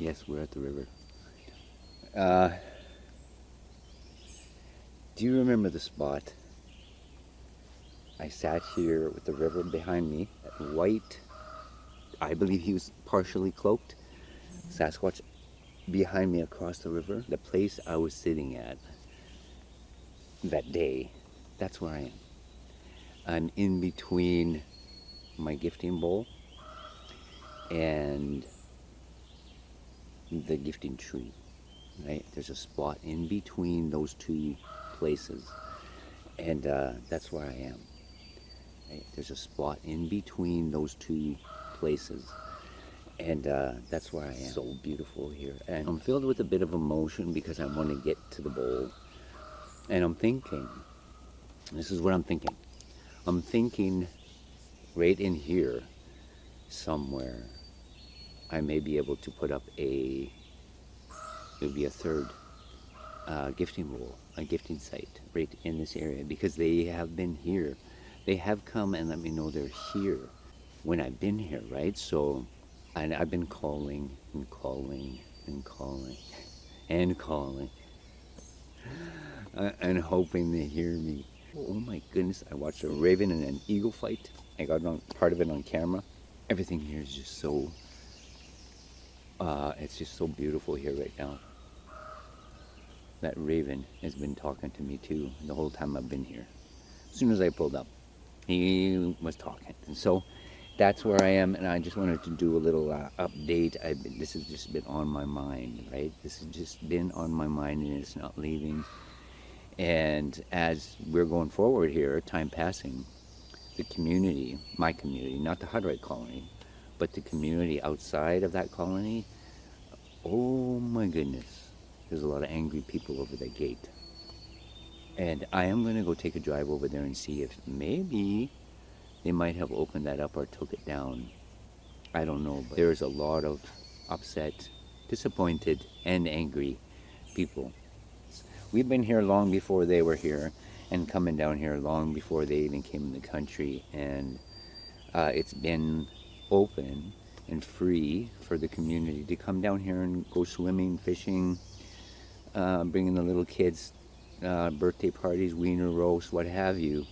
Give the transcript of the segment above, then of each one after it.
Yes, we're at the river. Do you remember the spot? I sat here with the river behind me, that white, I believe he was partially cloaked, Sasquatch behind me across the river. The place I was sitting at that day, that's where I am. I'm in between my gifting bowl and the gifting tree, right? There's a spot in between those two places, and that's where I am. Right? There's a spot in between those two places, and that's where I am. So beautiful here, and I'm filled with a bit of emotion because I want to get to the bowl, and I'm thinking, this is what I'm thinking. I'm thinking right in here somewhere I may be able to put up it would be a third gifting bowl, a gifting site right in this area, because they have been here. They have come and let me know they're here when I've been here, right? So, and I've been calling and calling and calling and calling and hoping they hear me. Oh my goodness, I watched a raven and an eagle fight. I got part of it on camera. Everything here is just so, it's just so beautiful here right now. That raven has been talking to me too the whole time I've been here. As soon as I pulled up, he was talking. And so that's where I am, and I just wanted to do a little update. This has just been on my mind, right? This has just been on my mind, and it's not leaving. And as we're going forward here, time passing, the community, my community, not the Hutterite colony, but the community outside of that colony, oh my goodness, there's a lot of angry people over that gate. And I am going to go take a drive over there and see if maybe they might have opened that up or took it down. I don't know, but there's a lot of upset, disappointed, and angry people. We've been here long before they were here, and coming down here long before they even came in the country, and it's been open and free for the community to come down here and go swimming, fishing, bringing the little kids, birthday parties, wiener roast, what have you.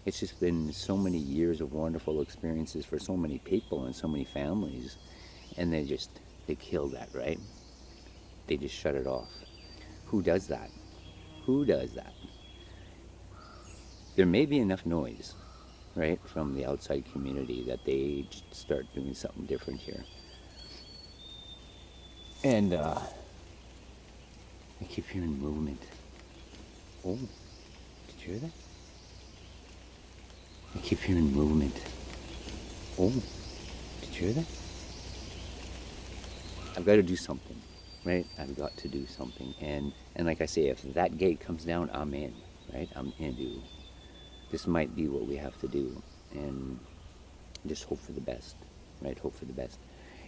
It's just been so many years of wonderful experiences for so many people and so many families, and they kill that, right? They just shut it off. Who does that? Who does that? There may be enough noise, right, from the outside community that they start doing something different here. And I keep hearing movement. Oh, did you hear that? I keep hearing movement. Oh, did you hear that? I've got to do something, right? I've got to do something. And like I say, if that gate comes down, I'm in, right? I'm into. This might be what we have to do. And just hope for the best, right? Hope for the best.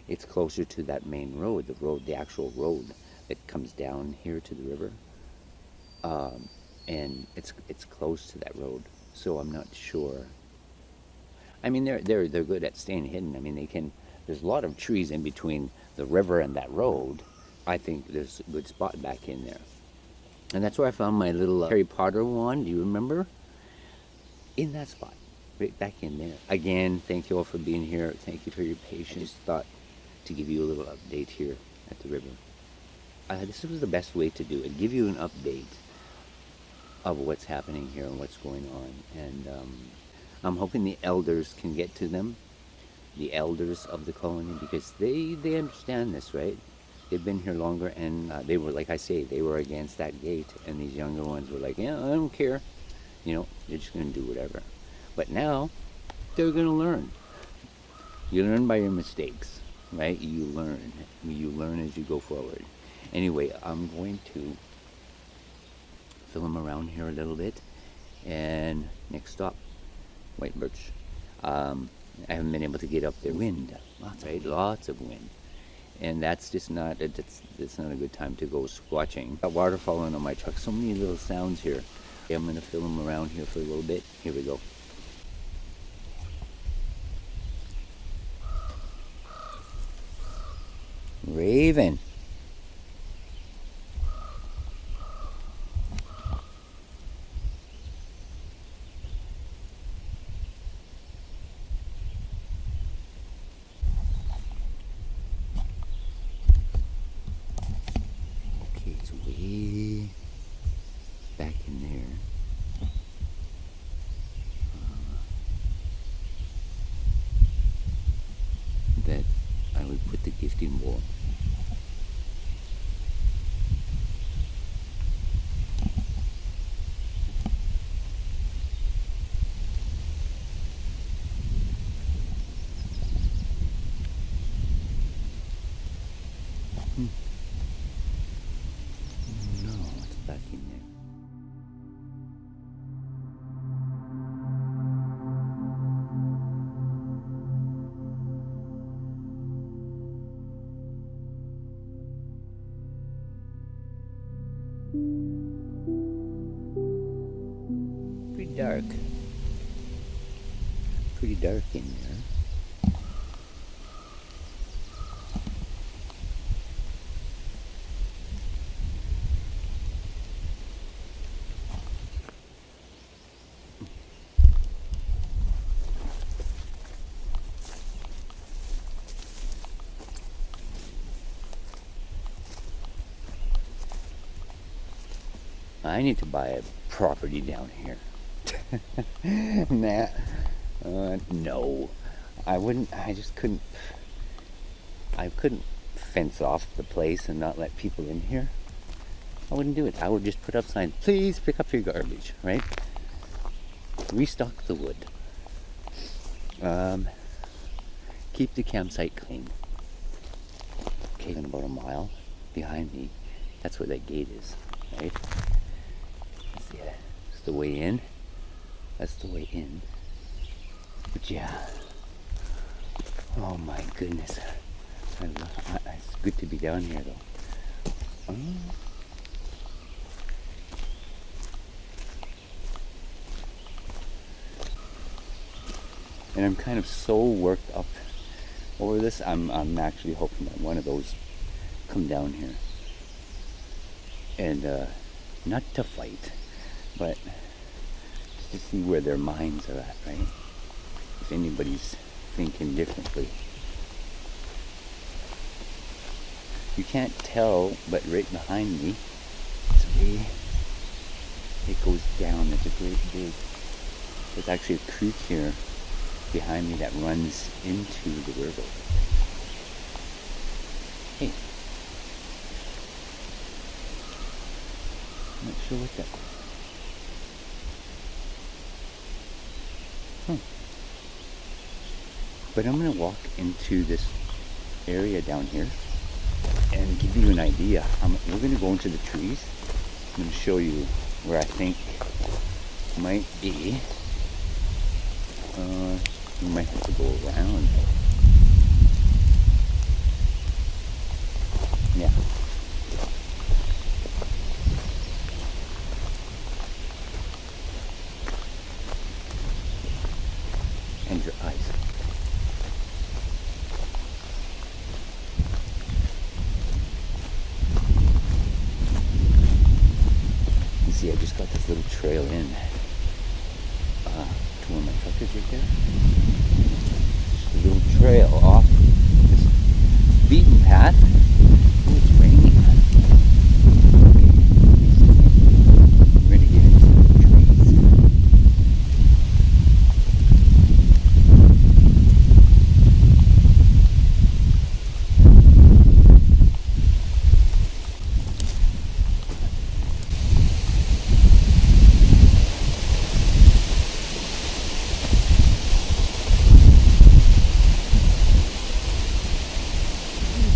It's closer to that main road, the actual road that comes down here to the river. And it's close to that road. So I'm not sure. I mean, they're good at staying hidden. I mean, there's a lot of trees in between the river and that road. I think there's a good spot back in there. And that's where I found my little Harry Potter wand. Do you remember? In that spot, right back in there. Again, thank you all for being here. Thank you for your patience. I just thought to give you a little update here at the river. This was the best way to do it. Give you an update of what's happening here and what's going on. And I'm hoping the elders can get to them, the elders of the colony, because they understand this, right? They've been here longer, and they were, like I say, they were against that gate, and these younger ones were like, yeah, I don't care. You know, they're just going to do whatever. But now, they're going to learn. You learn by your mistakes, right? You learn. You learn as you go forward. Anyway, I'm going to film around here a little bit. And next stop, White Birch. I haven't been able to get up there. Wind, lots of wind. And that's just not, it's not a good time to go squatching. Got water falling on my truck. So many little sounds here. I'm going to film around here for a little bit. Here we go. Raven. dark in there. Pretty dark. Pretty dark in there. I need to buy a property down here. Nah, no, I wouldn't. I just couldn't. I couldn't fence off the place and not let people in here. I wouldn't do it. I would just put up signs. Please pick up your garbage, right? Restock the wood. Keep the campsite clean. Okay, in about a mile behind me, that's where that gate is, right? Yeah, it's the way in. That's the way in. But yeah. Oh my goodness. It's good to be down here though. And I'm kind of so worked up over this. I'm actually hoping that one of those come down here. And not to fight, but just to see where their minds are at, right? If anybody's thinking differently. You can't tell, but right behind me, it goes down. There's a great big, there's actually a creek here behind me that runs into the river. Hey, I'm not sure what that was. But I'm going to walk into this area down here and give you an idea. We're going to go into the trees. I'm going to show you where I think might be. You might have to go around. Yeah. And your eyes. You see, I just got this little trail in to where my truck is right there. Just a little trail off this beaten path. Oh, it's raining. We're going to get into the trees.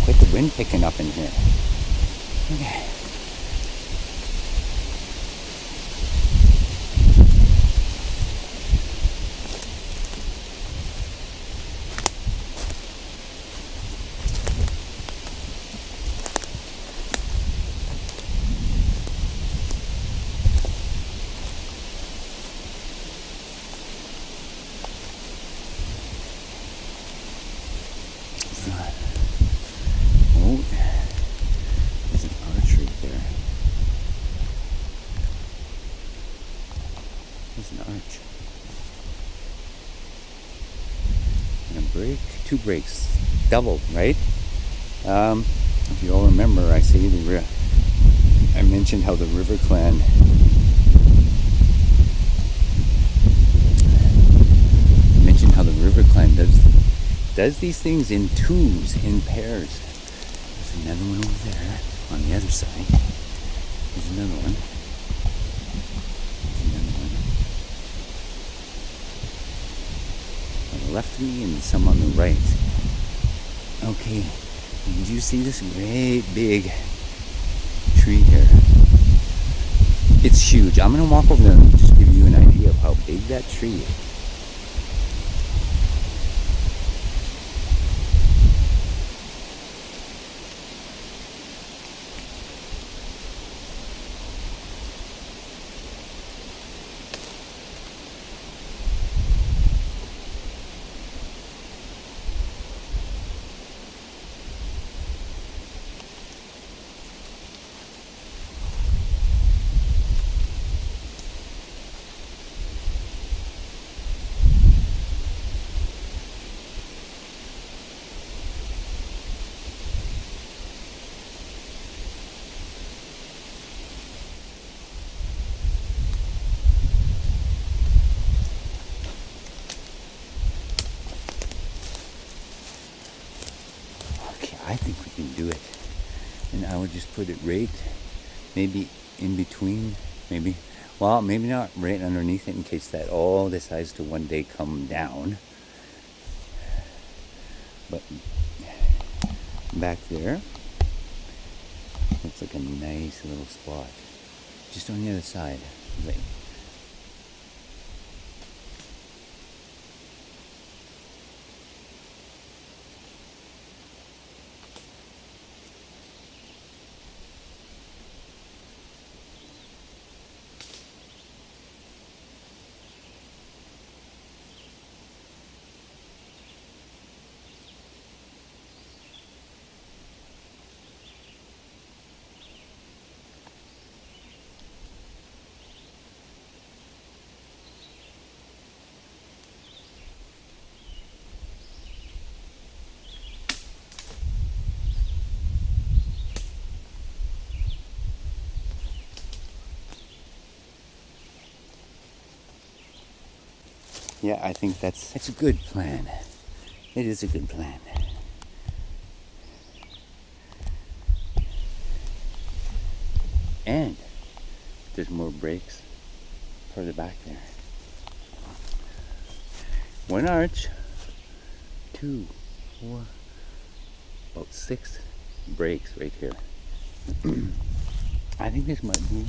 Quite the wind picking up in here. Okay. There's an arch right there. There's an arch. And a break, 2 breaks, double, right? If you all remember, I mentioned how the River Clan does these things in twos, in pairs. There's another one over there on the other side. There's another one. There's another one on the left of me and some on the right. Okay, did you see this great big tree here? It's huge. I'm gonna walk over there and just give you an idea of how big that tree is. I think we can do it. And I would just put it right, maybe in between, maybe not right underneath it in case that all decides to one day come down. But back there, looks like a nice little spot. Just on the other side, right? Yeah, I think that's a good plan. It is a good plan. And there's more breaks further back there. One arch, 2, 4, about 6 breaks right here. I think this might be.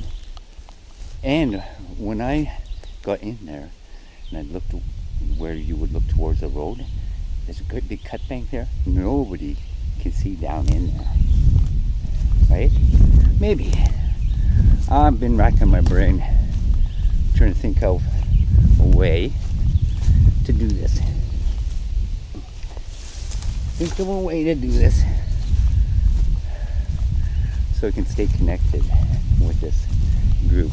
And when I got in there and I looked where you would look towards the road, there's a good big cut bank there. Nobody can see down in there, right? Maybe. I've been racking my brain trying to think of a way to do this. Think of a way to do this so I can stay connected with this group.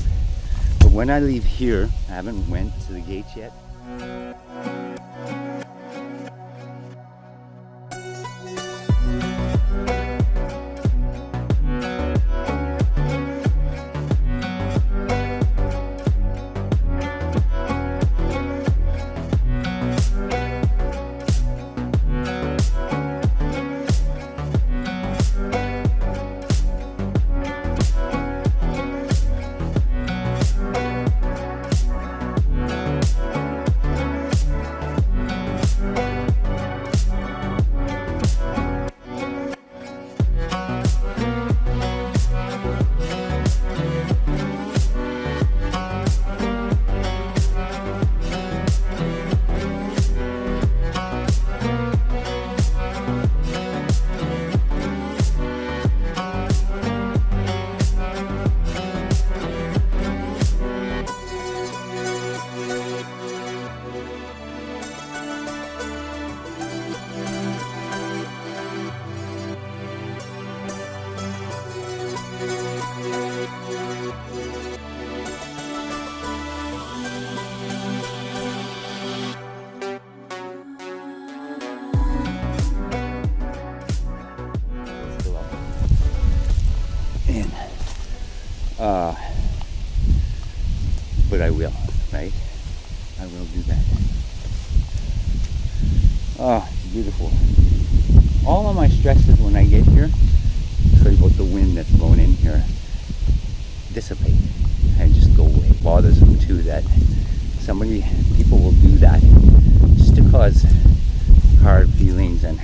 But when I leave here, I haven't went to the gates yet. But I will, right? I will do that. Oh, it's beautiful. All of my stresses when I get here, sorry about the wind that's blowing in here, dissipate and just go away. It bothers them too that people will do that just to cause hard feelings, and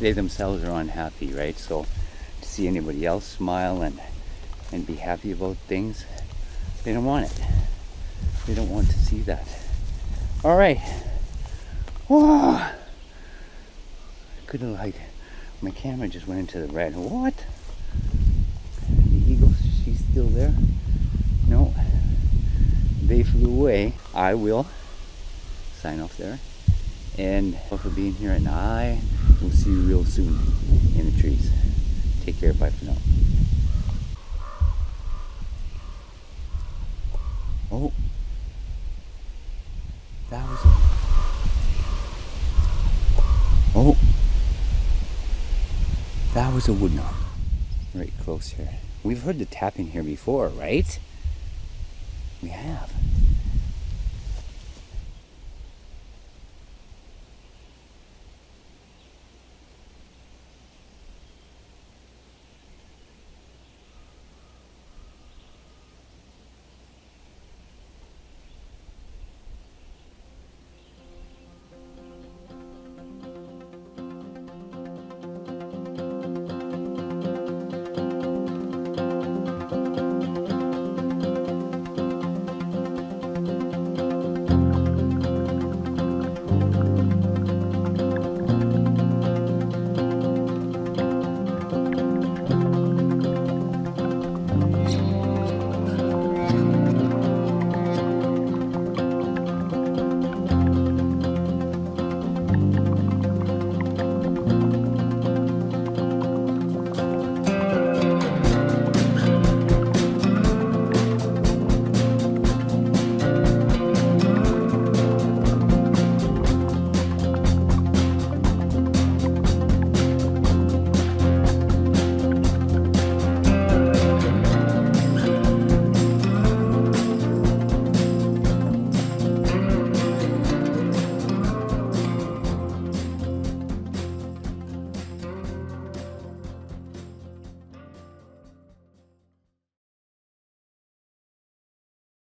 they themselves are unhappy, right? So to see anybody else smile and and be happy about things, they don't want it. They don't want to see that. All right. Whoa. Could have, like, my camera just went into the red. What? The eagle, she's still there? No. They flew away. I will sign off there. And thank you for being here, and I will see you real soon in the trees. Take care. Bye for now. Oh. That was a... Oh. That was a wood gnome. Right close here. We've heard the tapping here before, right? We have.